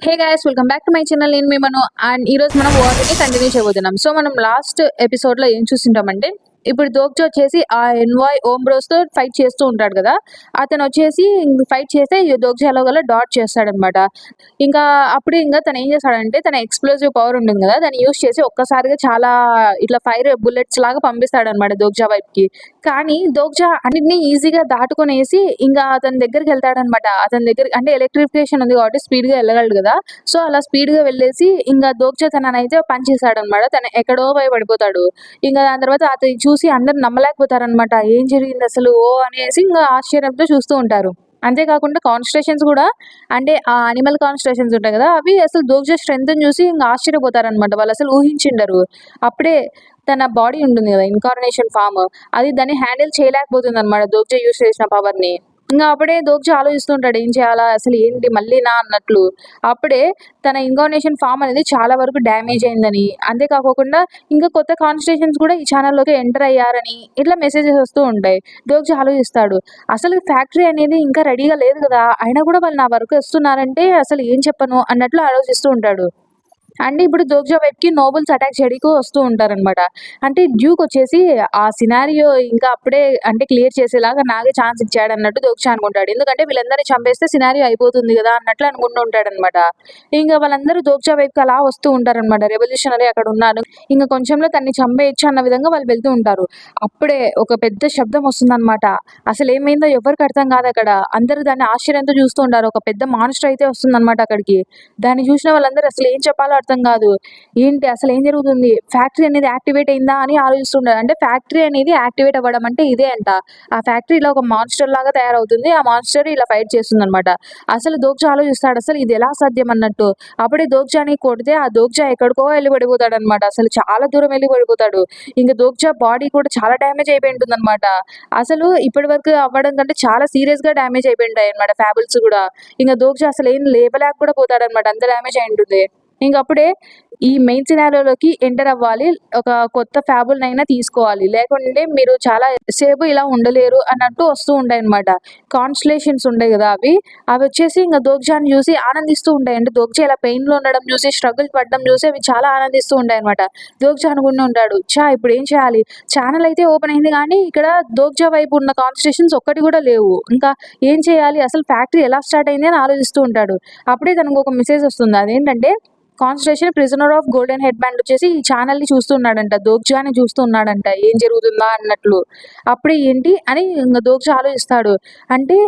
Hey guys, welcome back to my channel. నేను మిమ్మల్ని and ఈ రోజు మనం వార్ని కంటిన్యూ చేయబోతున్నాం. సో మనం లాస్ట్ ఎపిసోడ్ లో ఏం చూసింటామంటే, ఇప్పుడు దోక్జో వచ్చేసి ఆ ఎన్వాయ్ ఓమ్ బ్రోస్ తో ఫైట్ చేస్తూ ఉంటాడు కదా. అతను వచ్చేసి ఫైట్ చేస్తే దోక్జో ఎలాగోలా డాట్ చేస్తాడనమాట. ఇంకా అప్పుడు ఇంకా తను ఏం చేస్తాడంటే, తన ఎక్స్ప్లోజివ్ పవర్ ఉంటుంది కదా, దాన్ని యూస్ చేసి ఒక్కసారిగా చాలా ఇట్లా ఫైర్ బుల్లెట్స్ లాగా పంపిస్తాడనమాట దోక్జా వైపు కి. కానీ దోక్జా అన్నిటిని ఈజీగా దాటుకునేసి ఇంకా అతని దగ్గరికి వెళ్తాడనమాట. అతని దగ్గర అంటే ఎలక్ట్రిఫికేషన్ ఉంది కాబట్టి స్పీడ్ గా వెళ్ళగలడు కదా. సో అలా స్పీడ్ గా వెళ్ళేసి ఇంకా దోక్జా తననైతే పనిచేశాడనమాట. తను ఎక్కడో పోయి పడిపోతాడు. ఇంకా దాని తర్వాత అతని చూసి అందరు నమ్మలేకపోతారనమాట. ఏం జరిగింది అసలు ఓ అనేసి ఇంకా ఆశ్చర్యంతో చూస్తూ ఉంటారు. అంతేకాకుండా కాన్స్ట్రేషన్స్ కూడా, అంటే ఆ అనిమల్ కాన్స్ట్రేషన్స్ ఉంటాయి కదా, అవి అసలు దోక్జా స్ట్రెంత్ చూసి ఇంకా ఆశ్చర్యపోతారనమాట. వాళ్ళు అసలు ఊహించిండరు. అప్పుడే తన బాడీ ఉంటుంది కదా, ఇన్కార్నేషన్ ఫామ్, అది దాన్ని హ్యాండిల్ చేయలేకపోతుంది అనమాట దోక్జా యూస్ చేసిన పవర్ ని. ఇంకా అప్పుడే దోక్జా ఆలోచిస్తుంటాడు ఏం చేయాలా, అసలు ఏంటి మళ్ళీ నా అన్నట్లు. అప్పుడే తన ఇన్కార్నేషన్ ఫామ్ అనేది చాలా వరకు డ్యామేజ్ అయిందని, అంతేకాకుండా ఇంకా కొత్త కాన్స్టిట్యూషన్స్ కూడా ఈ ఛానల్లోకి ఎంటర్ అయ్యారని ఇట్లా మెసేజెస్ వస్తూ ఉంటాయి. దోక్జా ఆలోచిస్తాడు, అసలు ఫ్యాక్టరీ అనేది ఇంకా రెడీగా లేదు కదా, అయినా కూడా వాళ్ళు నా వరకు వస్తున్నారంటే అసలు ఏం చెప్పను అన్నట్లు ఆలోచిస్తూ ఉంటాడు. అంటే ఇప్పుడు దోక్జా వైపుకి నోబుల్స్ అటాక్ చేయడానికి వస్తూ ఉంటారనమాట. అంటే డ్యూక్ వచ్చేసి ఆ సినారియో ఇంకా అప్పుడే అంటే క్లియర్ చేసేలాగా నాగే ఛాన్స్ ఇచ్చాడు అన్నట్టు దోక్జా అనుకుంటాడు. ఎందుకంటే వీళ్ళందరినీ చంపేస్తే సినారియో అయిపోతుంది కదా అన్నట్లు అనుకుంటూ ఉంటాడనమాట. ఇంకా వాళ్ళందరూ దోక్జా వైపుకి అలా వస్తూ ఉంటారనమాట. రెవల్యూషనరీ అక్కడ ఉన్నారు, ఇంకా కొంచెంలో తన్ని చంపేయచ్చు అన్న విధంగా వాళ్ళు వెళ్తూ ఉంటారు. అప్పుడే ఒక పెద్ద శబ్దం వస్తుందన్నమాట. అసలు ఏమైందో ఎవరికి అర్థం కాదు అక్కడ. అందరూ దాన్ని ఆశ్చర్యంతో చూస్తూ ఉంటారు. ఒక పెద్ద మాన్స్టర్ అయితే వస్తుందన్నమాట అక్కడికి. దాన్ని చూసిన వాళ్ళందరూ అసలు ఏం చెప్పాలో అర్థం కాదు. ఏంటి అసలు ఏం జరుగుతుంది, ఫ్యాక్టరీ అనేది యాక్టివేట్ అయిందా అని ఆలోచిస్తుంటారు. అంటే ఫ్యాక్టరీ అనేది యాక్టివేట్ అవ్వడం అంటే ఇదే అంట. ఆ ఫ్యాక్టరీ ఇలా ఒక మాన్స్టర్ లాగా తయారవుతుంది, ఆ మాన్స్టర్ ఇలా ఫైట్ చేస్తుంది అనమాట. అసలు దోక్జా ఆలోచిస్తాడు అసలు ఇది ఎలా సాధ్యం అన్నట్టు. అప్పుడే దోక్జాని కొడితే ఆ దోక్జా ఎక్కడికో వెళ్ళి పడిపోతాడు అనమాట. అసలు చాలా దూరం వెళ్ళి పడిపోతాడు. ఇంకా దోక్జా బాడీ కూడా చాలా డ్యామేజ్ అయిపోయి ఉంటుంది అనమాట. అసలు ఇప్పటి వరకు అవ్వడం కంటే చాలా సీరియస్ గా డ్యామేజ్ అయిపోయి ఉంటాయి అనమాట ఫ్యాబుల్స్ కూడా. ఇంకా దోక్జా అసలు ఏం లేపలేక కూడా పోతాడనమాట, అంత డ్యామేజ్ అయి ఉంటుంది. ఇంకప్పుడే ఈ మెయిన్ సినారియోలోకి ఎంటర్ అవ్వాలి, ఒక కొత్త ఫ్యాబుల్ నైనా తీసుకోవాలి, లేకుంటే మీరు చాలా సేపు ఇలా ఉండలేరు అన్నట్టు వస్తూ ఉంటాయి అనమాట. కాన్స్టలేషన్స్ ఉంటాయి కదా, అవి అవి వచ్చేసి ఇంకా దోక్జాని చూసి ఆనందిస్తూ ఉంటాయి. అంటే దోక్జా ఇలా పెయిన్ లో ఉండడం చూసి, స్ట్రగుల్ పడడం చూసి అవి చాలా ఆనందిస్తూ ఉంటాయి అనమాట. దోక్జా అనుకుంటూ ఉంటాడు, ఇప్పుడు ఏం చేయాలి, ఛానల్ అయితే ఓపెన్ అయింది కానీ ఇక్కడ దోక్జా వైపు ఉన్న కాన్స్టలేషన్స్ ఒక్కటి కూడా లేవు, ఇంకా ఏం చేయాలి, అసలు ఫ్యాక్టరీ ఎలా స్టార్ట్ అయింది అని ఆలోచిస్తూ ఉంటాడు. అప్పుడే తనకు ఒక మెసేజ్ వస్తుంది. అదేంటంటే constellation prisoner of golden headband వచ్చేసి ఈ ఛానల్ ని చూస్తున్నాడంట, దోక్జాని చూస్తున్నాడంట ఏం జరుగుతుందా అన్నట్లు. అప్పుడే ఏంటి అని ఇంకా దోక్జా ఆలోచిస్తాడు. అంటే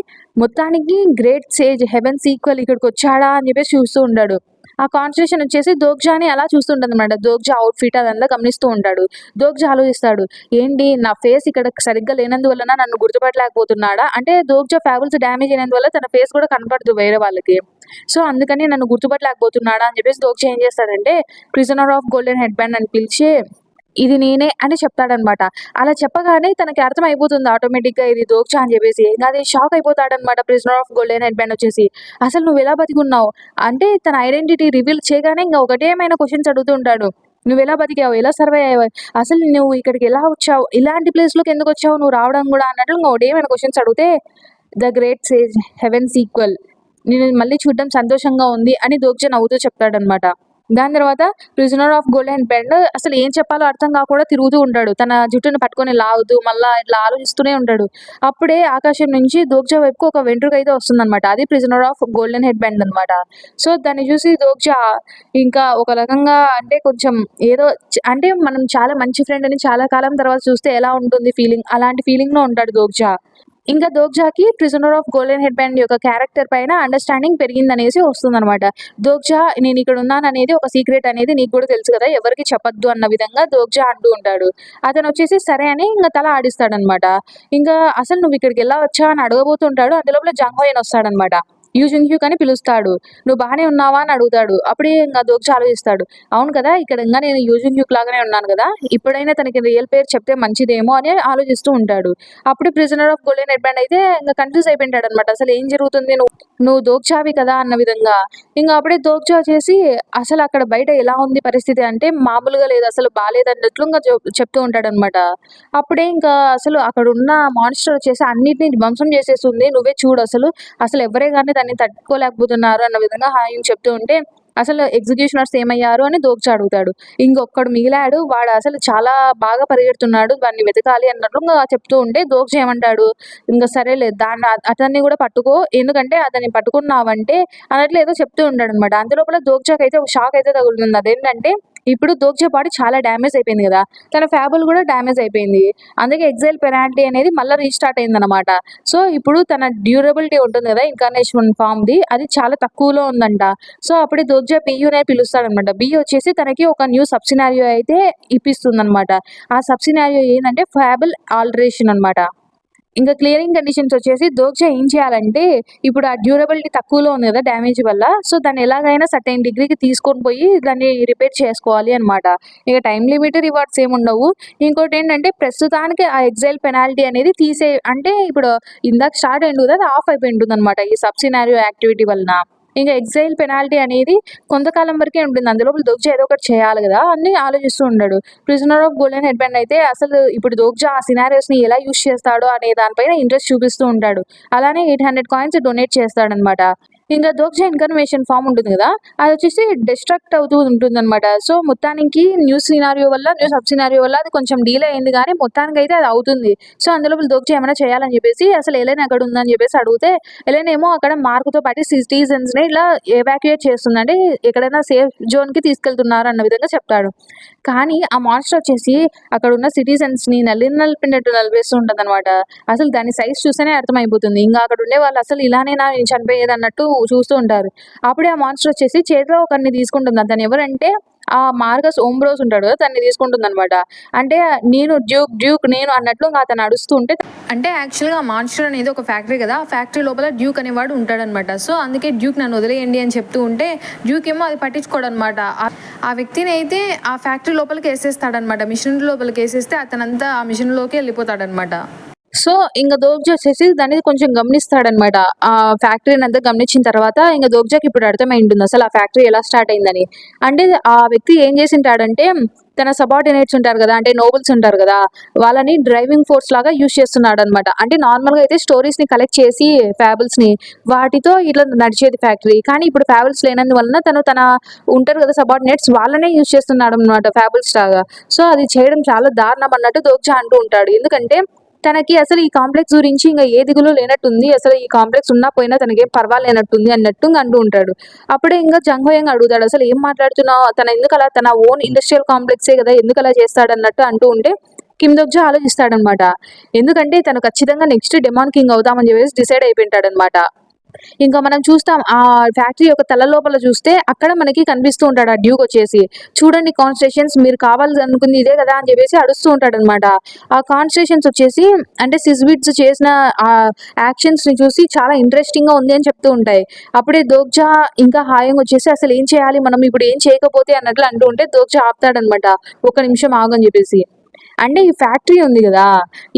మొత్తానికి గ్రేట్ సేజ్ హెవెన్ సీక్వెల్ ఇక్కడికి వచ్చాడా అని చెప్పేసి చూస్తూ ఉంటాడు. ఆ కాన్స్టలేషన్ వచ్చేసి దోక్జాని అలా చూస్తుంటది అనమాట. దోక్జా అవుట్ఫిట్ అదంతా గమనిస్తూ ఉంటాడు. దోక్జా ఆలోచిస్తాడు, ఏంటి నా ఫేస్ ఇక్కడ సరిగ్గా లేనందువలన నన్ను గుర్తుపట్టలేకపోతున్నాడా, అంటే దోక్జా ఫ్యాబుల్స్ డ్యామేజ్ అయినందువల్ల తన ఫేస్ కూడా కనపడదు వేరే వాళ్ళకి. సో అందుకని నన్ను గుర్తుపట్టలేకపోతున్నాడా అని చెప్పేసి దోక్జా ఏం చేస్తాడంటే, prisoner of golden head band అని పిలిచి ఇది నేనే అని చెప్తాడనమాట. అలా చెప్పగానే తనకి అర్థం అయిపోతుంది ఆటోమేటిక్ గా ఇది దోక్జా అని చెప్పేసి. ఇంకా అది షాక్ అయిపోతాడనమాట prisoner of golden headband వచ్చేసి. అసలు నువ్వు ఎలా బతికున్నావు అంటే తన ఐడెంటిటీ రివీల్ చేయగానే ఇంకా ఒకటేమైనా క్వశ్చన్స్ అడుగుతూ ఉంటాడు. నువ్వు ఎలా బతికావు, ఎలా సర్వైవ్ అయ్యావు, అసలు నువ్వు ఇక్కడికి ఎలా వచ్చావు, ఇలాంటి ప్లేస్ లోకి ఎందుకు వచ్చావు, నువ్వు రావడం కూడా అన్నట్లు ఇంకా ఒకటేమైనా క్వశ్చన్స్ అడిగితే, the great sage heaven sequel, నేను మళ్ళీ చూడడం సంతోషంగా ఉంది అని దోక్జా నవ్వుతూ చెప్తాడనమాట. దాని తర్వాత ప్రిజనర్ ఆఫ్ గోల్డెన్ పెన్ అసలు ఏం చెప్పాలో అర్థం కాకుండా తిరుగుతూ ఉంటాడు. తన జుట్టును పట్టుకొని లాగుతూ మళ్ళా ఇట్లా ఆలోచిస్తూనే ఉంటాడు. అప్పుడే ఆకాశం నుంచి దోక్జా వైపుకు ఒక వెంట్రుక అయితే వస్తుందన్నమాట. అది prisoner of golden head band అనమాట. సో దాన్ని చూసి దోక్జా ఇంకా ఒక రకంగా అంటే కొంచెం ఏదో అంటే మనం చాలా మంచి ఫ్రెండ్ అని చాలా కాలం తర్వాత చూస్తే ఎలా ఉంటుంది ఫీలింగ్, అలాంటి ఫీలింగ్ లో ఉంటాడు దోక్జా. ఇంకా దోక్జాకి prisoner of golden headband యొక్క క్యారెక్టర్ పైన అండర్స్టాండింగ్ పెరిగిందనేసి వస్తుందన్నమాట. దోక్జా నేను ఇక్కడ ఉన్నాను అనేది ఒక సీక్రెట్ అనేది నీకు కూడా తెలుసు కదా, ఎవరికి చెప్పొద్దు అన్న విధంగా దోక్జా అంటూ ఉంటాడు. అతను వచ్చేసి సరే అని ఇంకా తల ఆడిస్తాడనమాట. ఇంకా అసలు నువ్వు ఇక్కడికి ఎలా వచ్చా అని అడగబోతుంటాడు. అందులోపల జంగ్హోయన్ వస్తాడనమాట. యూజింగ్హ్యూక్ అని పిలుస్తాడు. నువ్వు బాగానే ఉన్నావా అని అడుగుతాడు. అప్పుడే ఇంకా దోక్జా ఆలోచిస్తాడు, అవును కదా ఇక్కడ ఇంకా నేను యూజింగ్హ్యూక్ లాగానే ఉన్నాను కదా, ఇప్పుడైనా తనకి రియల్ పేరు చెప్తే మంచిదేమో అని ఆలోచిస్తూ ఉంటాడు. అప్పుడు prisoner of golden head band అయితే ఇంకా కన్ఫ్యూజ్ అయిపోయింటాడు అనమాట. అసలు ఏం జరుగుతుంది, నువ్వు నువ్వు దోక్జావి కదా అన్న విధంగా. ఇంకా అప్పుడే దోక్జా చేసి అసలు అక్కడ బయట ఎలా ఉంది పరిస్థితి అంటే మామూలుగా లేదు, అసలు బాగాలేదన్నట్లు ఇంకా చెప్తూ ఉంటాడు అనమాట. అప్పుడే ఇంకా అసలు అక్కడ ఉన్న మాన్స్టర్ వచ్చేసి అన్నిటిని ధ్వంసం చేసేస్తుంది, నువ్వే చూడు అసలు, అసలు ఎవరే కానీ దాన్ని తట్టుకోలేకపోతున్నారు అన్న విధంగా హాయం చెప్తూ ఉంటే అసలు ఎగ్జిక్యూషనర్స్ ఏమయ్యారు అని దోక్చా అడుగుతాడు. ఇంకొక్కడు మిగిలాడు, వాడు అసలు చాలా బాగా పరిగెడుతున్నాడు, వాడిని వెతకాలి అన్నట్లు చెప్తూ ఉంటే దోక్చా ఏమంటాడు, ఇంకా సరేలే అతన్ని కూడా పట్టుకో, ఎందుకంటే అతన్ని పట్టుకున్నావంటే అన్నట్లు ఏదో చెప్తూ ఉంటాడు అనమాట. అందులోపల దోక్చాకి అయితే ఒక షాక్ అయితే తగులుతుంది. అదేంటంటే ఇప్పుడు దోక్చా బాడీ చాలా డ్యామేజ్ అయిపోయింది కదా, తన ఫ్యాబుల్ కూడా డ్యామేజ్ అయిపోయింది. అందుకే ఎగ్జైల్ పెనాల్టీ అనేది మళ్ళీ రీస్టార్ట్ అయింది అనమాట. సో ఇప్పుడు తన డ్యూరబిలిటీ ఉంటుంది కదా ఇన్కార్నేషన్ ఫామ్ది, అది చాలా తక్కువలో ఉందంట. సో అప్పుడే దోక్చా బియ్యునే పిలుస్తాడనమాట. బి వచ్చేసి తనకి ఒక న్యూ సబ్ సినారియో అయితే ఇప్పిస్తుంది అనమాట. ఆ సబ్ సినారియో ఏంటంటే ఫ్యాబుల్ ఆల్టరేషన్ అనమాట. ఇంకా క్లియరింగ్ కండిషన్స్ వచ్చేసి దోక్చా ఏం చేయాలంటే ఇప్పుడు ఆ డ్యూరబిలిటీ తక్కువలో ఉంది కదా డ్యామేజ్ వల్ల, సో దాన్ని ఎలాగైనా సర్టైన్ డిగ్రీకి తీసుకొని పోయి దాన్ని రిపేర్ చేసుకోవాలి అనమాట. ఇక టైం లిమిట్ రివార్డ్స్ ఏముండవు. ఇంకోటి ఏంటంటే ప్రస్తుతానికి ఆ ఎగ్జైల్ పెనాల్టీ అనేది అంటే ఇప్పుడు ఇందాక స్టార్ట్ అయింది కదా, అది ఆఫ్ అయిపోయి ఉంటుంది అనమాట ఈ సబ్ సినారియో యాక్టివిటీ వలన. ఇంకా ఎగ్జైల్ పెనాల్టీ అనేది కొంతకాలం వరకే ఉంటుంది. అందులో దోక్చా ఏదో ఒకటి చేయాలి కదా అని ఆలోచిస్తూ ఉంటాడు. Prisoner of golden head band అయితే అసలు ఇప్పుడు దోక్చా ఆ సినారియోస్ ని ఎలా యూస్ చేస్తాడో అనే దానిపైన ఇంట్రెస్ట్ చూపిస్తూ ఉంటాడు. అలానే 800 కాయిన్స్ డొనేట్ చేస్తాడనమాట. ఇంకా దోక్చా ఇన్ఫర్మేషన్ ఫామ్ ఉంటుంది కదా, అది వచ్చేసి డిస్ట్రక్ట్ అవుతూ ఉంటుంది అనమాట. సో మొత్తానికి న్యూ సబ్ సినారియో వల్ల అది కొంచెం డీలే అయింది, కానీ మొత్తానికి అయితే అది అవుతుంది. సో అందులో దోక్చా ఏమైనా చేయాలని చెప్పేసి అసలు ఎలెన్ ఎక్కడ ఉందని చెప్పేసి అడిగితే, ఎలెన్ ఏమో అక్కడ మార్కుతో పాటు సిటిజన్స్ ని ఇలా ఎవాక్యుయేట్ చేస్తుంది, అంటే ఎక్కడైనా సేఫ్ జోన్ కి తీసుకెళ్తున్నారు అన్న విధంగా చెప్తాడు. కానీ ఆ మాన్స్టర్ వచ్చేసి అక్కడ ఉన్న సిటిజన్స్ ని నలిపినట్టు నలిపేస్తూ ఉంటుంది అనమాట. అసలు దాని సైజ్ చూస్తేనే అర్థమైపోతుంది. ఇంకా అక్కడ ఉండే వాళ్ళు అసలు ఇలానేనా నేను చనిపోయేది అన్నట్టు చూస్తూ ఉంటారు. అప్పుడే ఆ మాన్స్టర్ వచ్చేసి చేతిలో ఒకరిని తీసుకుంటుంది. అతను ఎవరంటే ఆ మార్గస్ ఓంబ్రోస్ ఉంటాడు కదా, తన్ని తీసుకుంటుంది అనమాట. అంటే నేను డ్యూక్ నేను అన్నట్లు అతను నడుస్తూ ఉంటే, అంటే యాక్చువల్గా మాన్స్టర్ అనేది ఒక ఫ్యాక్టరీ కదా, ఆ ఫ్యాక్టరీ లోపల డ్యూక్ అనేవాడు ఉంటాడనమాట. సో అందుకే డ్యూక్ నన్ను వదిలేయండి అని చెప్తూ ఉంటే డ్యూక్ ఏమో అది పట్టించుకోడు అనమాట. ఆ వ్యక్తిని అయితే ఆ ఫ్యాక్టరీ లోపలికి వేసేస్తాడనమాట. మిషన్ లోపలికి వేసేస్తే అతనంతా ఆ మిషన్ లోకి వెళ్ళిపోతాడనమాట. సో ఇంకా దోక్జా వచ్చేసి దాన్ని కొంచెం గమనిస్తాడనమాట. ఆ ఫ్యాక్టరీని అంతా గమనించిన తర్వాత ఇంకా దోక్జాకి ఇప్పుడు అర్థమై ఉంటుంది అసలు ఆ ఫ్యాక్టరీ ఎలా స్టార్ట్ అయిందని. అంటే ఆ వ్యక్తి ఏం చేసింటాడంటే తన సబార్డినేట్స్ ఉంటారు కదా, అంటే నోబుల్స్ ఉంటారు కదా, వాళ్ళని డ్రైవింగ్ ఫోర్స్ లాగా యూజ్ చేస్తున్నాడు అనమాట. అంటే నార్మల్గా అయితే స్టోరీస్ ని కలెక్ట్ చేసి ఫ్యాబుల్స్ ని వాటితో ఇట్లా నడిచేది ఫ్యాక్టరీ, కానీ ఇప్పుడు ఫ్యాబుల్స్ లేనందువలన తన ఉంటారు కదా సబార్డినేట్స్, వాళ్ళనే యూజ్ చేస్తున్నాడు అనమాట ఫ్యాబుల్స్ లాగా. సో అది చేయడం చాలా దారుణం అన్నట్టు దోక్జా అంటూ ఉంటాడు. ఎందుకంటే తనకి అసలు ఈ కాంప్లెక్స్ గురించి ఇంకా ఏ దిగులు లేనట్టుంది, అసలు ఈ కాంప్లెక్స్ ఉన్నా పోయినా తనకేం పర్వాలేనట్టుంది అన్నట్టు అంటూ ఉంటాడు. అప్పుడే ఇంకా జంగ్హోయంగ్ అడుగుతాడు, అసలు ఏం మాట్లాడుతున్నావు, తన ఎందుకు అలా, తన ఓన్ ఇండస్ట్రియల్ కాంప్లెక్సే కదా, ఎందుకు అలా చేస్తాడన్నట్టు అంటూ ఉంటే కిమ్ దోక్జా ఆలోచిస్తాడనమాట. ఎందుకంటే తను ఖచ్చితంగా నెక్స్ట్ డెమాన్ కింగ్ అవుతామని చెప్పేసి డిసైడ్ అయిపోయింటాడనమాట. ఇంకా మనం చూస్తాం ఆ ఫ్యాక్టరీ యొక్క తల లోపల చూస్తే అక్కడ మనకి కనిపిస్తూ ఉంటాడు ఆ డ్యూక్ వచ్చేసి, చూడండి కాన్స్ట్రేషన్స్ మీరు కావాలి అనుకుంది ఇదే కదా అని చెప్పేసి అడుస్తూ ఉంటాడు అనమాట. ఆ కాన్స్ట్రేషన్స్ వచ్చేసి అంటే సిస్విట్స్ చేసిన ఆ యాక్షన్స్ ని చూసి చాలా ఇంట్రెస్టింగ్ గా ఉంది అని చెప్తూ ఉంటాయి. అప్పుడే దోక్జా ఇంకా హాయంగ్ వచ్చేసి అసలు ఏం చేయాలి మనం ఇప్పుడు, ఏం చేయకపోతే అన్నట్లు అంటూ ఉంటే దోక్జా ఆపుతాడనమాట, ఒక నిమిషం ఆగని చెప్పేసి. అంటే ఈ ఫ్యాక్టరీ ఉంది కదా,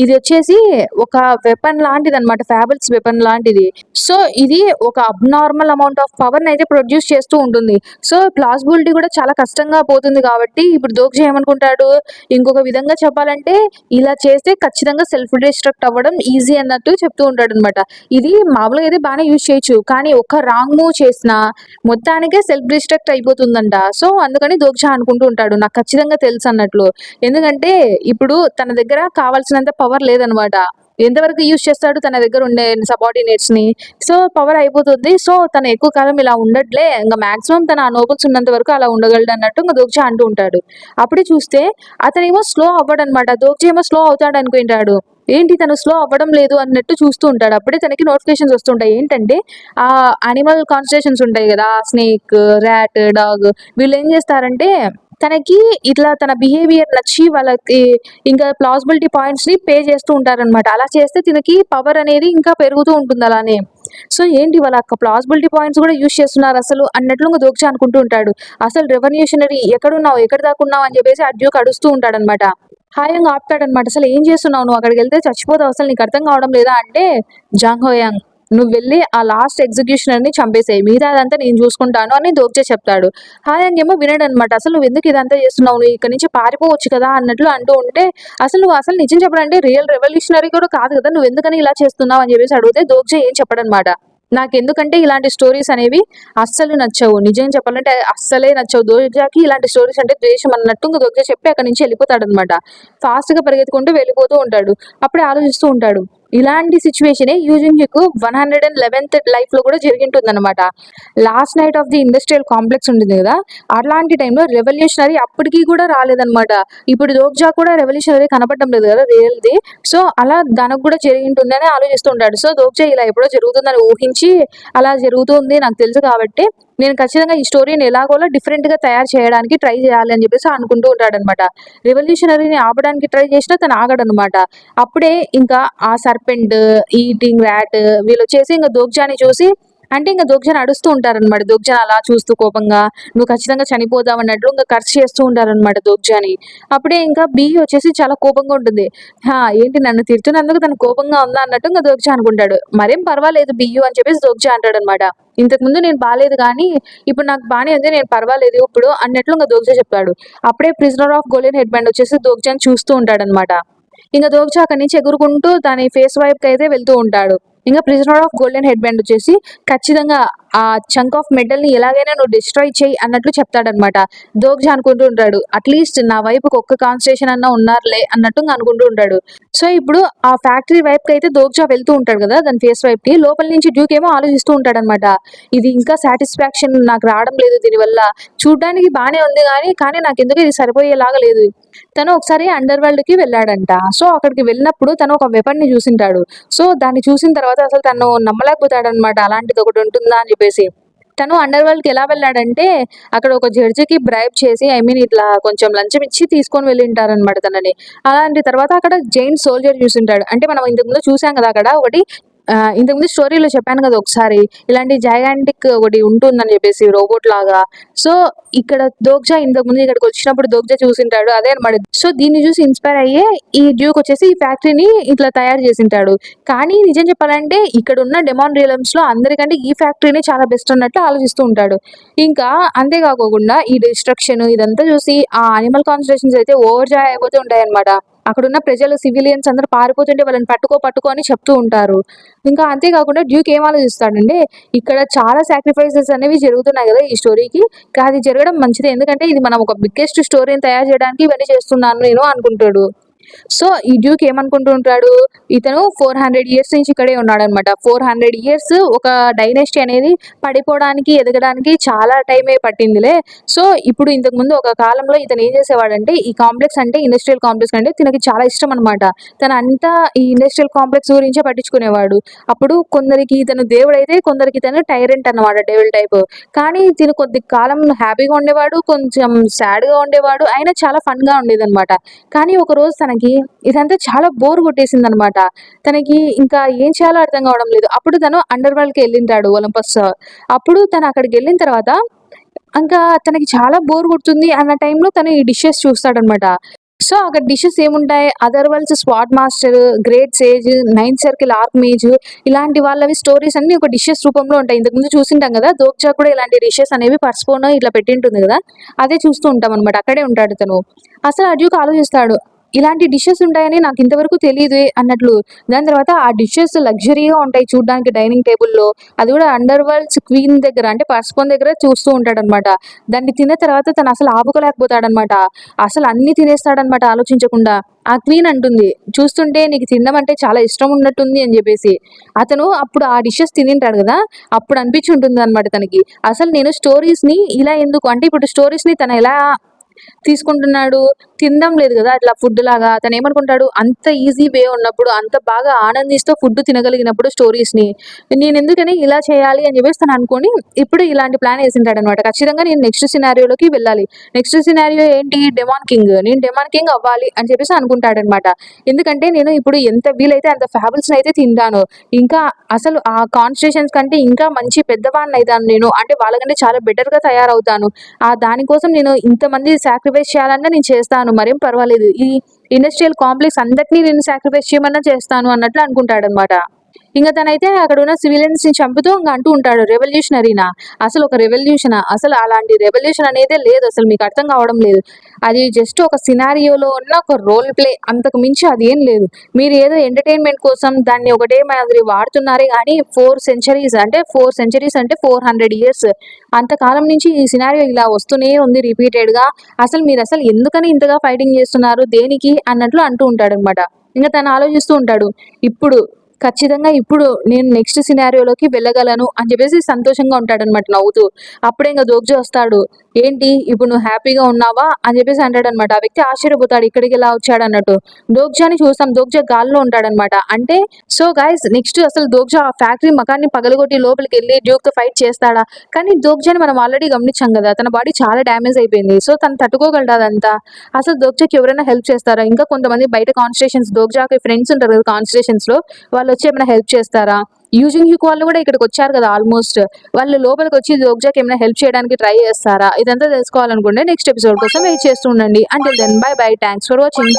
ఇది వచ్చేసి ఒక వెపన్ లాంటిది అనమాట, ఫ్యాబుల్స్ వెపన్ లాంటిది. సో ఇది ఒక అబ్నార్మల్ అమౌంట్ ఆఫ్ పవర్ అయితే ప్రొడ్యూస్ చేస్తూ ఉంటుంది. సో ప్లాసిబిలిటీ కూడా చాలా కష్టంగా పోతుంది. కాబట్టి ఇప్పుడు దోక్జా ఏమనుకుంటాడు, ఇంకొక విధంగా చెప్పాలంటే ఇలా చేస్తే ఖచ్చితంగా సెల్ఫ్ డిస్ట్రక్ట్ అవ్వడం ఈజీ అన్నట్టు చెప్తూ ఉంటాడు అనమాట. ఇది మామూలుగా అయితే బాగానే యూజ్ చేయొచ్చు, కానీ ఒక రాంగ్ మూవ్ చేసినా మొత్తానికే సెల్ఫ్ డిస్ట్రక్ట్ అయిపోతుందంట. సో అందుకని దోక్జా అనుకుంటూ ఉంటాడు నాకు ఖచ్చితంగా తెలుసు అన్నట్లు. ఎందుకంటే ఇప్పుడు తన దగ్గర కావాల్సినంత పవర్ లేదనమాట. ఎంతవరకు యూజ్ చేస్తాడు తన దగ్గర ఉండే సబార్డినేట్స్ ని, సో పవర్ అయిపోతుంది. సో తను ఎక్కువ కాలం ఇలా ఉండట్లే, ఇంకా మాక్సిమం తన నోబుల్స్ ఉన్నంత వరకు అలా ఉండగలడు అన్నట్టు ఇంకా దోక్జా అంటూ ఉంటాడు. అప్పుడే చూస్తే అతనేమో స్లో అవ్వడనమాట. దోక్జా ఏమో స్లో అవుతాడు అనుకుంటాడు, ఏంటి తను స్లో అవ్వడం లేదు అన్నట్టు చూస్తూ ఉంటాడు. అప్పుడే తనకి నోటిఫికేషన్స్ వస్తుంటాయి. ఏంటంటే ఆ అనిమల్ కాన్స్ట్రేషన్స్ ఉంటాయి కదా, స్నేక్, ర్యాట్, డాగ్, వీళ్ళు ఏం చేస్తారంటే తనకి ఇట్లా తన బిహేవియర్ నచ్చి వాళ్ళకి ఇంకా ప్లాసిబిలిటీ పాయింట్స్ ని పే చేస్తూ ఉంటారనమాట. అలా చేస్తే తనకి పవర్ అనేది ఇంకా పెరుగుతూ ఉంటుంది అలానే. సో ఏంటి వాళ్ళ ప్లాసిబిలిటీ పాయింట్స్ కూడా యూజ్ చేస్తున్నారు అసలు అన్నట్లు ఇంకా దోక్జా అనుకుంటూ ఉంటాడు. అసలు రెవల్యూషనరీ ఎక్కడున్నావు, ఎక్కడ దాకున్నావు అని చెప్పేసి అడ్యూక్ అడుస్తూ ఉంటాడనమాట. హాయంగ్ ఆపుతాడనమాట, అసలు ఏం చేస్తున్నావు నువ్వు, అక్కడికి వెళ్తే చచ్చిపోతావు, అసలు నీకు అర్థం కావడం లేదా అంటే, జాంగ్ హోయాంగ్ నువ్వు వెళ్ళి ఆ లాస్ట్ ఎగ్జిక్యూషనర్ ని చంపేసేయి, మిగతా అదంతా నేను చూసుకుంటాను అని దోక్జా చెప్తాడు. హాయంగ్ ఏమో వినడు అనమాట. అసలు నువ్వు ఎందుకు ఇదంతా చేస్తున్నావు, నువ్వు ఇక్కడ నుంచి పారిపోవచ్చు కదా అన్నట్లు అంటూ ఉంటే, అసలు నిజం చెప్పాలంటే రియల్ రెవల్యూషనరీ కూడా కాదు కదా, నువ్వు ఎందుకని ఇలా చేస్తున్నావు అని చెప్పేసి అడిగితే దోక్జా ఏం చెప్పడనమాట. నాకెందుకంటే ఇలాంటి స్టోరీస్ అనేవి అస్సలు నచ్చవు. నిజం చెప్పాలంటే అస్సలే నచ్చవు. దోజాకి ఇలాంటి స్టోరీస్ అంటే ద్వేషం అన్నట్టు ఇంక దోజా చెప్పి అక్కడి నుంచి వెళ్ళిపోతాడనమాట. ఫాస్ట్‌గా పరిగెత్తుకుంటూ వెళ్ళిపోతూ ఉంటాడు. అప్పుడే ఆలోచిస్తూ ఉంటాడు. ఇలాంటి సిట్యుయేషనే యూజిన్‌కి 111th లైఫ్‌లో కూడా జరిగింటుందనమాట. Last night of the industrial complex ఉంటుంది కదా! అలాంటి టైంలో రెవల్యూషనరీ అప్పటికి కూడా రాలేదనమాట. ఇప్పుడు దోగ్జా కూడా రెవల్యూషనరీ కనపడడం లేదు కదా! రియల్‌ది. సో, అలా తనకు కూడా జరిగింటుందని ఆలోచిస్తూ ఉంటాడు. సో, దోగ్జా ఇలా ఎప్పుడో జరుగుతుందని ఊహించి అలా జరుగుతుంది నాకు తెలుసు కాబట్టి నేను ఖచ్చితంగా ఈ స్టోరీని ఎలాగోలా డిఫరెంట్‌గా తయారు చేయడానికి ట్రై చేయాలి అని చెప్పేసి అనుకుంటూ ఉంటాడనమాట. రెవల్యూషనరీని ఆపడానికి ట్రై చేసినా తను ఆగడనమాట. అప్పుడే ఇంకా ఆ సర్పెంట్, ఈటింగ్ ర్యాట్ వీళ్ళొచ్చేసి ఇంక దోగ్జాని చూసి అంటే ఇంక దోగ్జాని అడుస్తూ ఉంటారనమాట. దోగ్జాని అలా చూస్తూ కోపంగా "నువ్వు ఖచ్చితంగా చనిపోతావు" అన్నట్లు ఇంక కర్స్ చేస్తూ ఉంటారనమాట దోగ్జాని. అప్పుడే ఇంకా బీ వచ్చేసి చాలా కోపంగా ఉంటుంది. ఏంటి నన్ను తిడుతున్నందుకు తను కోపంగా ఉందా అన్నట్టు ఇంక దోగ్జా అనుకుంటాడు. మరేం పర్వాలేదు బియ్యు అని చెప్పేసి దోగ్జా అంటాడనమాట. ఇంతకుముందు నేను బాలేదు గానీ, ఇప్పుడు నాకు బానే ఉంది. నేను పర్వాలేదు ఇప్పుడు అన్నట్లు ఇంక దోగ్జా చెప్తాడు. అప్పుడే prisoner of golden headband వచ్చేసి దోగ్జాని చూస్తూ ఉంటాడనమాట. ఇంక దోగ్జా అక్కడి నుంచి ఎగురుకుంటూ దాని ఫేస్ వైపుకైతే వెళ్తూ ఉంటాడు. ఇంక prisoner of golden headband వచ్చేసి ఖచ్చితంగా ఆ చంక్ ఆఫ్ మెటల్‌ని ఎలాగైనా నువ్వు డిస్ట్రాయ్ చెయ్యి అన్నట్లు చెప్తాడనమాట. దోగ్జా అనుకుంటూ ఉంటాడు. అట్‌లీస్ట్ నా వైపుకి ఒక్క కాన్సంట్రేషన్ అన్నా ఉన్నారులే అన్నట్టు అనుకుంటూ ఉంటాడు. సో, ఇప్పుడు ఆ ఫ్యాక్టరీ వైపుకైతే దోగ్జా వెళ్తూ ఉంటాడు కదా! దాని ఫేస్ వైపుకి. లోపల నుంచి డ్యూక్ ఏమో ఆలోచిస్తూ ఉంటాడనమాట. ఇది ఇంకా సాటిస్ఫాక్షన్ నాకు రావడం లేదు దీనివల్ల. చూడ్డానికి బానే ఉంది కానీ నాకెందుకో ఇది సరిపోయేలాగా లేదు. తను ఒకసారి అండర్ వరల్డ్‌కి వెళ్ళాడంట. సో, అక్కడికి వెళ్ళినప్పుడు తను ఒక వెపన్‌ని చూసింటాడు. సో, దాన్ని చూసిన తర్వాత అసలు తను నమ్మలేకపోతాడనమాట. అలాంటిదొకటి ఉంటుందా అని చెప్పేసి. తను అండర్ వరల్డ్‌కి ఎలా వెళ్ళాడంటే, అక్కడ ఒక జడ్జికి బ్రైబ్ చేసి ఇట్లా కొంచెం లంచం ఇచ్చి తీసుకొని వెళ్ళింటారనమాట తనని. అలాంటి తర్వాత అక్కడ జైంట్ సోల్జర్ చూసుంటాడు. అంటే మనం ఇంతకుముందు చూసాం కదా! అక్కడ ఒకటి ఇంతకుముందు స్టోరీలో చెప్పాను కదా ఒకసారి. ఇలాంటి జైగాంటిక్ ఒకటి ఉంటుందని చెప్పేసి రోబోట్ లాగా. సో, ఇక్కడ దోగ్జా ఇంతకుముందు ఇక్కడికొచ్చినప్పుడు దోగ్జా చూసింటాడు. అదే అనమాట. సో, దీన్ని చూసి ఇన్‌స్పైర్ అయ్యే ఈ డ్యూక్ వచ్చేసి ఈ ఫ్యాక్టరీని ఇట్లా తయారు చేసింటాడు. కానీ నిజం చెప్పాలంటే ఇక్కడున్న డెమాన్ రియలమ్స్‌లో అందరికంటే ఈ ఫ్యాక్టరీనే చాలా బెస్ట్ అన్నట్లు ఆలోచిస్తూ ఉంటాడు. ఇంకా అంతే కాకోకుండా ఈ డిస్ట్రక్షన్ ఇదంతా చూసి ఆ యానిమల్ కాన్సంట్రేషన్స్ అయితే ఓవర్ జాయ్ అయిపోతూ ఉంటాయన్నమాట. అక్కడున్న ప్రజలు సివిలియన్స్ అందరూ పారిపోతుంటే వాళ్ళని పట్టుకో అని చెప్తూ ఉంటారు. ఇంకా అంతే కాకుండా డ్యూక్ ఏం ఆలోచిస్తాడంటే ఇక్కడ చాలా సాక్రిఫైసెస్ అనేవి జరుగుతున్నాయి కదా ఈ స్టోరీకి. అది జరగడం మంచిదే. ఎందుకంటే ఇది మనం ఒక బిగ్గెస్ట్ స్టోరీని తయారు చేయడానికి ఇవన్నీ చేస్తున్నాను నేను అనుకుంటాడు. సో, ఈ డ్యూక్ ఏమనుకుంటూ ఉంటాడు, ఇతను 400 ఇయర్స్ నుంచి ఇక్కడే ఉన్నాడనమాట. 400 ఇయర్స్ ఒక డైనెస్టీ అనేది పడిపోవడానికి, ఎదగడానికి చాలా టైమే పట్టిందిలే. సో, ఇప్పుడు ఇంతకుముందు ఒక కాలంలో ఇతను ఏం చేసేవాడంటే, ఈ కాంప్లెక్స్ అంటే ఇండస్ట్రియల్ కాంప్లెక్స్ అంటే తనకి చాలా ఇష్టం అనమాట. తనంతా ఈ ఇండస్ట్రియల్ కాంప్లెక్స్ గురించే పట్టించుకునేవాడు. అప్పుడు కొందరికి ఇతను దేవుడైతే, కొందరికి ఇతను టైరెంట్ అన్నమాట డెవిల్ టైప్. కానీ తిను కొద్ది కాలం హ్యాపీగా ఉండేవాడు, కొంచెం సాడ్‌గా ఉండేవాడు. అయినా చాలా ఫన్‌గా ఉండేదనమాట. కానీ ఒకరోజు తనకి ఇదంతా చాలా బోర్ కొట్టేసిందనమాట. తనకి ఇంకా ఏం చేయాలో అర్థం కావడం లేదు. అప్పుడు తను అండర్ వరల్డ్‌కి ఎళ్ళింటాడు ఒలింపస్. అప్పుడు తను అక్కడికెళ్ళిన తర్వాత ఇంకా తనకి చాలా బోర్ కొడుతుంది అన్న టైంలో తను ఈ డిషెస్ చూస్తాడనమాట. సో, అక్కడ డిషెస్ ఏముంటాయి, other worlds sword master, great sage, ninth circle archmage ఇలాంటి వాళ్ళవి స్టోరీస్ అన్నీ ఒక డిషెస్ రూపంలో ఉంటాయి. ఇంతకుముందు చూసింటాం కదా! దోగ్జా కూడా ఇలాంటి డిషెస్ అనేవి పర్స్‌పోనో ఇట్లా పెట్టింటుంది కదా! అదే చూస్తూ ఉంటామనమాట. అక్కడే ఉంటాడు తను. అసలు అడ్యూక్ ఆలోచిస్తాడు. ఇలాంటి డిషెస్ ఉంటాయని నాకు ఇంతవరకు తెలీదే అన్నట్లు. దాని తర్వాత ఆ డిషెస్ లగ్జరీగా ఉంటాయి చూడ్డానికి డైనింగ్ టేబుల్‌లో. అది కూడా అండర్ వరల్డ్స్ క్వీన్ దగ్గర అంటే పర్స్‌పోన్ దగ్గర చూస్తూ ఉంటాడనమాట. దాన్ని తిన్న తర్వాత తను అసలు ఆపుకోలేకపోతాడనమాట. అసలు అన్నీ తినేస్తాడనమాట ఆలోచించకుండా. ఆ క్వీన్ అంటుంది, "చూస్తుంటే నీకు తినడం అంటే చాలా ఇష్టం ఉన్నట్టుంది" అని చెప్పేసి. అతను అప్పుడు ఆ డిషెస్ తినింటాడు కదా! అప్పుడు అనిపించి ఉంటుందనమాట తనకి. అసలు నేను స్టోరీస్‌ని ఇలా ఎందుకు అంటే ఇప్పుడు స్టోరీస్‌ని తను ఎలా తీసుకుంటున్నాడు. తినడం లేదు గదా! అట్లా ఫుడ్‌లాగా. తనేమనుకుంటాడు అంత ఈజీ వే ఉన్నప్పుడు, అంత బాగా ఆనందిస్తూ ఫుడ్ తినగలిగినప్పుడు స్టోరీస్‌ని, నేనెందుకని ఇలా చేయాలి అని జెప్పేసి తననుకోని ఇప్పుడు ఇలాంటి ప్లాన్ యేసింటాడనమాట. ఖచ్చితంగా నేను నెక్స్ట్ సినారియోలోకి వెళ్ళాలి. నెక్స్ట్ సినారియో ఏంటి? Demon king. నేను డెమాన్ కింగ్ అవ్వాలి అని చెప్పేసి అనుకుంటాడనమాట. ఎందుకంటే నేను ఇప్పుడు ఎంత వీలైతే అంత ఫాబుల్స్‌నయితే తింటాను. ఇంకా అసలు ఆ కాన్స్టిట్యూషన్స్ కంటే ఇంకా మంచి పెద్దవాడినయితాను నేను. అంటే వాళ్ళకంటే చాలా బెటర్‌గా తయారవుతాను. దానికోసం నేను ఇంతమంది సాక్రిఫైస్ చేయాలన్నా నేను చేస్తాను. మరేం పర్వాలేదు. ఈ ఇండస్ట్రియల్ కాంప్లెక్స్ అందరిని నేను సాక్రిఫైస్ చేయమన్నా చేస్తాను అన్నట్లు అనుకుంటాడనమాట. ఇంకా తనైతే అక్కడ ఉన్న సివిలియన్స్ ని చంపుతూ ఇంకా అంటూ ఉంటాడు, రెవల్యూషనరీనా, అసలు ఒక రెవల్యూషన్, అసలు అలాంటి రెవల్యూషన్ అనేదే లేదు, అసలు మీకు అర్థం కావడం లేదు, అది జస్ట్ ఒక సినారియోలో ఉన్న ఒక రోల్ ప్లే, అంతకు మించి అది ఏం లేదు, మీరు ఏదో ఎంటర్టైన్మెంట్ కోసం దాన్ని ఒకటే మాదిరి వాడుతున్నారే కానీ 4 centuries అంటే 400 years అంతకాలం నుంచి ఈ సినారియో ఇలా వస్తూనే ఉంది రిపీటెడ్ గా, అసలు ఎందుకని ఇంతగా ఫైటింగ్ చేస్తున్నారు దేనికి అన్నట్లు అంటూ ఉంటాడు అనమాట. ఇంకా తను ఆలోచిస్తూ ఉంటాడు, ఇప్పుడు ఖచ్చితంగా ఇప్పుడు నేను నెక్స్ట్ సినారియోలోకి వెళ్ళగలను అని చెప్పేసి సంతోషంగా ఉంటాడనమాట నవ్వుతూ. అప్పుడే ఇంకా దోగ్జో వస్తాడు, ఏంటి ఇప్పుడు నువ్వు హ్యాపీగా ఉన్నావా అని చెప్పేసి అంటాడనమాట. ఆ వ్యక్తి ఆశ్చర్యపోతాడు, ఇక్కడికి ఎలా వచ్చాడు అన్నట్టు. దోగ్జాని చూస్తాం, దోగ్జా గాల్లో ఉంటాడనమాట. అంటే సో గైస్ నెక్స్ట్ అసలు దోగ్జా ఆ ఫ్యాక్టరీ మకాన్ని పగలగొట్టి లోపలికి వెళ్ళి డ్యూక్ తో ఫైట్ చేస్తాడా? కానీ దోగ్జాని మనం ఆల్రెడీ గమనించాం కదా, తన బాడీ చాలా డ్యామేజ్ అయిపోయింది, సో తను తట్టుకోగలడా అదంతా? అసలు దోగ్జాకి ఎవరైనా హెల్ప్ చేస్తారా? ఇంకా కొంతమంది బయట కాన్స్టిట్యూషన్స్, దోగ్జాకి ఫ్రెండ్స్ ఉంటారు కదా కాన్స్టిట్యూషన్స్ లో, వాళ్ళు వచ్చి ఏమైనా హెల్ప్ చేస్తారా? యూజింగ్ హ్యూక్ వాళ్ళు కూడా ఇక్కడికి వచ్చారు కదా ఆల్మోస్ట్, వాళ్ళు లోపలికి వచ్చి దోగ్జాకి ఏమైనా హెల్ప్ చేయడానికి ట్రై చేస్తారా? ఇదంతా తెలుసుకోవాలనుకుంటే నెక్స్ట్ ఎపిసోడ్ కోసం వెయిట్ చేస్తూ ఉండండి. Until then bye bye, thanks for watching.